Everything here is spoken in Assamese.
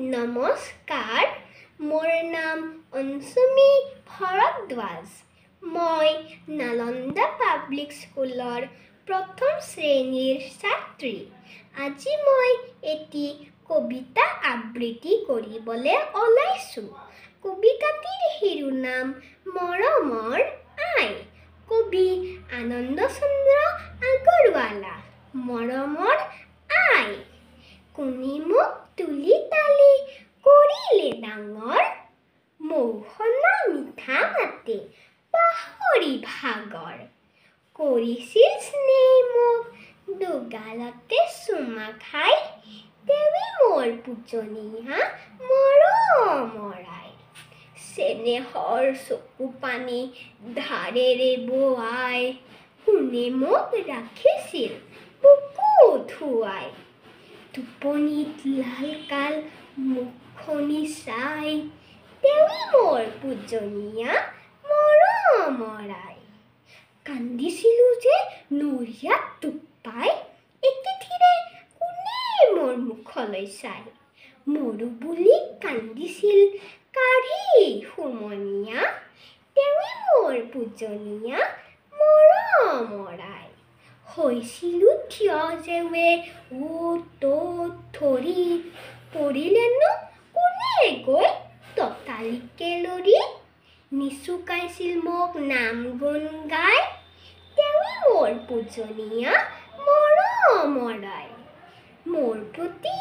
নমস্কাৰ, মোৰ নাম অঞ্চুমী ভৰদ্বাজ। মই নালন্দা পাব্লিক স্কুলৰ প্ৰথম শ্ৰেণীৰ ছাত্ৰী। আজি মই এটি কবিতা আবৃত্তি কৰিবলৈ ওলাইছোঁ। কবিতাটিৰ শিৰোনাম মৰমৰ আই। কবি আনন্দ চন্দ্ৰ আগৰৱালা। মৰমৰ আই, কোনে মোক তুলি তালি কৰিলে ডাঙৰ, মৌসনা মিঠা মাতে পাহৰি ভাগৰ। কৰিছিল স্নেহ মোক দুগালতে চুমা খাই, তেৱে মোৰ পূজনীয়া মৰমৰ আই। চেনেহৰ চকু পানী ধাৰেৰে বোৱাই, কোনে মোক ৰাখিছিল বুকু ধুৱাই। টোপনিত লালকাল মুখনি চাই, তেৱে মোৰ পূজনীয়া মৰমৰ আই। কান্দিছিলোঁ যে নৰিয়াত দুখ পাই, একেথিৰে কোনে মোৰ মুখলৈ চাই। মৰো বুলি কান্দিছিল কাঢ়ি হুমনীয়া, তেৱে মোৰ পূজনীয়া মৰমৰ আই। হৈছিলোঁ থিয় যেৱে অ'ত ত'ত ধৰি, পৰিলেনো কোনে গৈ ততালিকে লৰি। নিচুকাইছিল মোক নাম গুণ গাই, তেৱে মোৰ পূজনীয়া মৰমৰ আই। মোৰ প্ৰতি